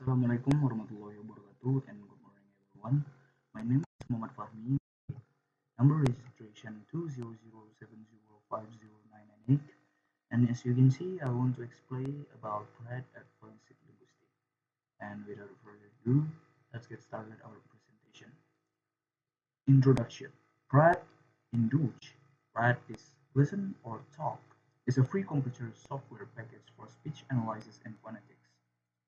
Assalamualaikum warahmatullahi wabarakatuh and good morning everyone. My name is Muhammad Fahmi. Number registration 200705098. And as you can see, I want to explain about PRAAT at forensic linguistics. And without further ado, let's get started our presentation. Introduction. PRAAT in Dutch. PRAAT is listen or talk. Is a free computer software package for speech analysis and phonetics.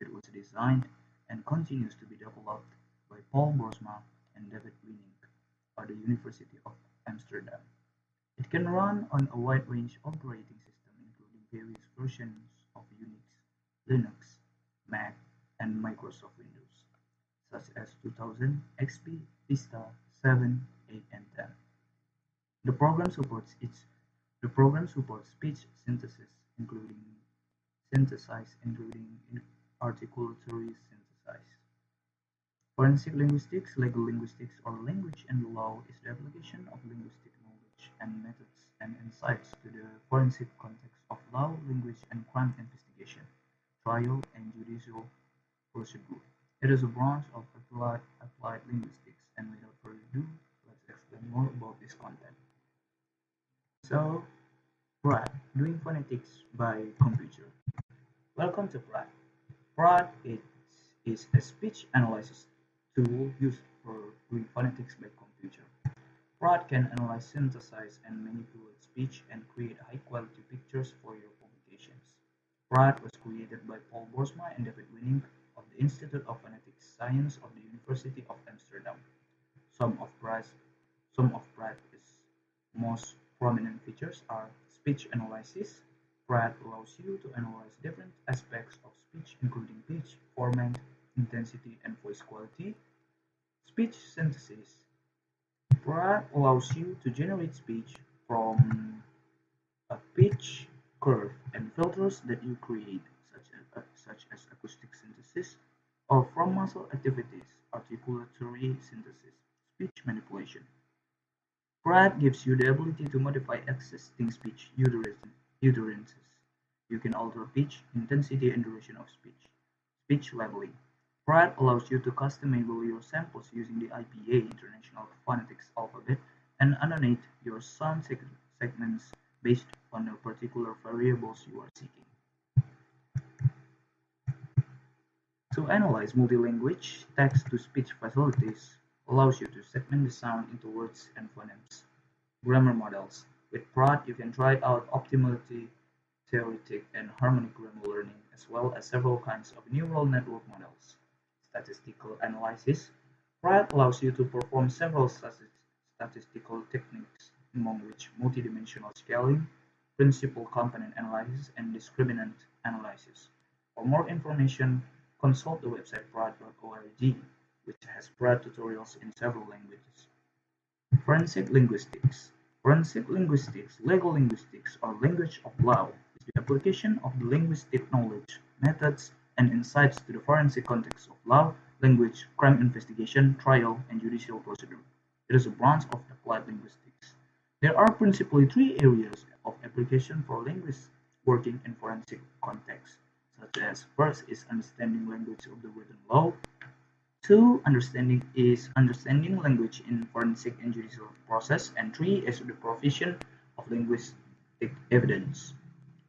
It was designed and continues to be developed by Paul Boersma and David Winning at the University of Amsterdam. It can run on a wide range of operating systems including various versions of Unix, Linux, Mac, and Microsoft Windows, such as 2000, XP, Vista, 7, 8, and 10. The program supports speech synthesis, including articulatory synthesis. Forensic linguistics, legal linguistics, or language and law is the application of linguistic knowledge and methods and insights to the forensic context of law, language, and crime investigation, trial, and judicial procedure. It is a branch of applied linguistics, and without further ado, let's explain more about this content. So, PRAAT, doing phonetics by computer. Welcome to PRAAT. PRAAT is a speech analysis tool used for doing phonetics by computer. PRAAT can analyze, synthesize, and manipulate speech and create high-quality pictures for your publications. PRAAT was created by Paul Boersma and David Winning of the Institute of Phonetic Science of the University of Amsterdam. Some of PRAAT's most prominent features are speech analysis. PRAAT allows you to analyze different aspects of speech including pitch, format, intensity, and voice quality. Speech synthesis. PRAAT allows you to generate speech from a pitch curve and filters that you create, such as acoustic synthesis, or from muscle activities, articulatory synthesis, speech manipulation. PRAAT gives you the ability to modify existing speech utterances. You can alter pitch, intensity, and duration of speech. Speech labeling. PRAAT allows you to custom label your samples using the IPA International Phonetics Alphabet and annotate your sound segments based on the particular variables you are seeking. To analyze multilanguage text-to-speech facilities allows you to segment the sound into words and phonemes. Grammar models. With PRAAT, you try out optimality, theoretic, and harmonic grammar learning, as well as several kinds of neural network models. Statistical analysis. PRAAT allows you to perform several statistical techniques, among which multidimensional scaling, principal component analysis, and discriminant analysis. For more information, consult the website praat.org, which has PRAAT tutorials in several languages. Forensic linguistics. Forensic linguistics, legal linguistics, or language of law is the application of the linguistic knowledge, methods, and insights to the forensic context of law, language, crime investigation, trial, and judicial procedure. It is a branch of applied linguistics. There are principally three areas of application for linguists working in forensic context, such as first is understanding language of the written law. Two, understanding language in forensic and judicial process, and three is the provision of linguistic evidence.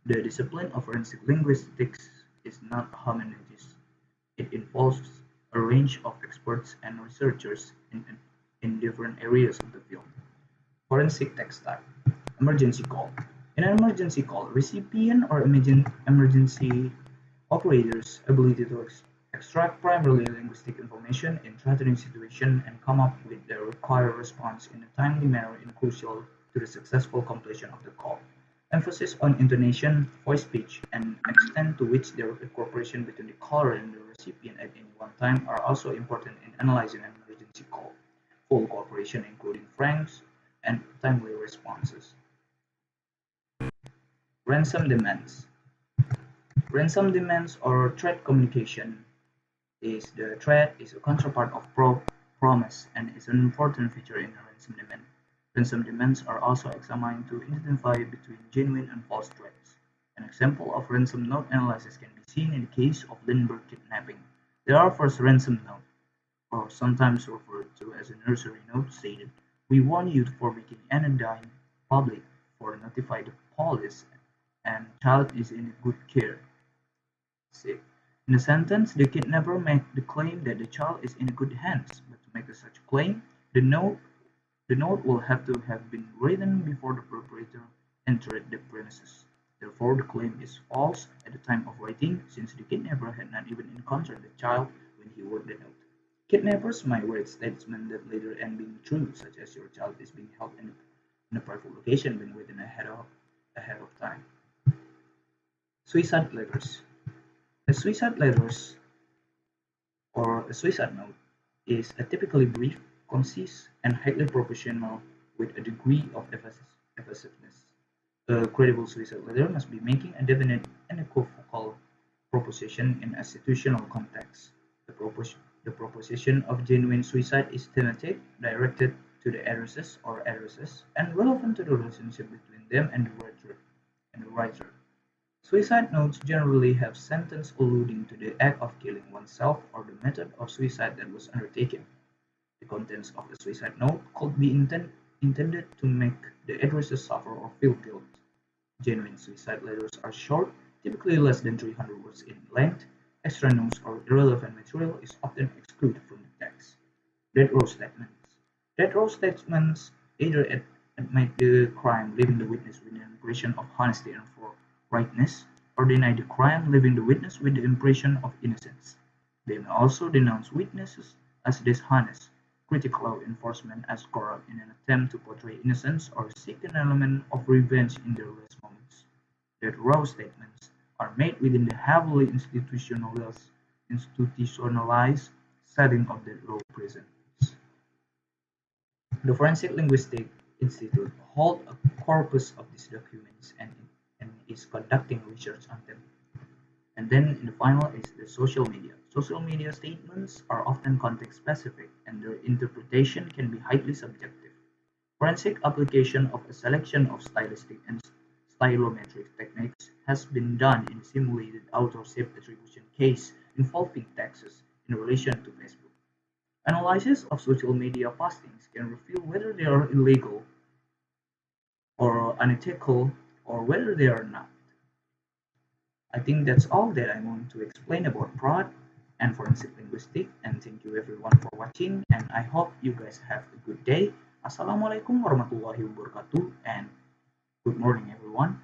The discipline of forensic linguistics is not homogeneous. It involves a range of experts and researchers in different areas of the field. Forensic text type. Emergency call. In an emergency call, recipient or emergency operator's ability to extract primarily linguistic information in threatening situation and come up with the required response in a timely manner is crucial to the successful completion of the call. Emphasis on intonation, voice pitch, and extent to which there is cooperation between the caller and the recipient at any one time are also important in analyzing an emergency call. Full cooperation, including frank and timely responses. Ransom demands. Ransom demands or threat communication is the threat is a counterpart of promise and is an important feature in a ransom demand. Ransom demands are also examined to identify between genuine and false threats. An example of ransom note analysis can be seen in the case of Lindbergh kidnapping. There are first ransom note, or sometimes referred to as a nursery note, stated, "We warn you for making anodyne public, for notify the police, and child is in good care." See, in the sentence, the kidnapper made the claim that the child is in good hands, but to make such claim, the note will have to have been written before the perpetrator entered the premises. Therefore, the claim is false at the time of writing, since the kidnapper had not even encountered the child when he wrote the note. Kidnappers might write statements that later end being true, such as your child is being held in a private location when written ahead of time. Suicide letters. A suicide letters or a suicide note is a typically brief, concise, and highly professional with a degree of evasiveness. A credible suicide letter must be making a definite and equivocal proposition in a situational context. The proposition of genuine suicide is thematic, directed to the addresses or addresses, and relevant to the relationship between them and the writer. Suicide notes generally have sentences alluding to the act of killing oneself or the method of suicide that was undertaken. The contents of a suicide note could be intended to make the addressee suffer or feel guilt. Genuine suicide letters are short, typically less than 300 words in length. Extra notes or irrelevant material is often excluded from the text. Death row statements. Death row statements either admit the crime, leaving the witness with an impression of honesty and forthrightness, or deny the crime, leaving the witness with the impression of innocence. They may also denounce witnesses as dishonest, critique law enforcement as corrupt in an attempt to portray innocence, or seek an element of revenge in their last moments. Death row statements are made within the heavily institutionalized setting of death row prisons. The Forensic Linguistics Institute holds a corpus of these documents and is conducting research on them. And then in the final is the social media. Social media statements are often context specific and their interpretation can be highly subjective. Forensic application of a selection of stylistic and stylometric techniques has been done in a simulated authorship attribution case involving texts in relation to Facebook. Analysis of social media postings can reveal whether they are illegal or unethical or whether they are not. I think that's all that I want to explain about PRAAT and forensic linguistics, and thank you everyone for watching, and I hope you guys have a good day. Assalamualaikum warahmatullahi wabarakatuh, and good morning everyone.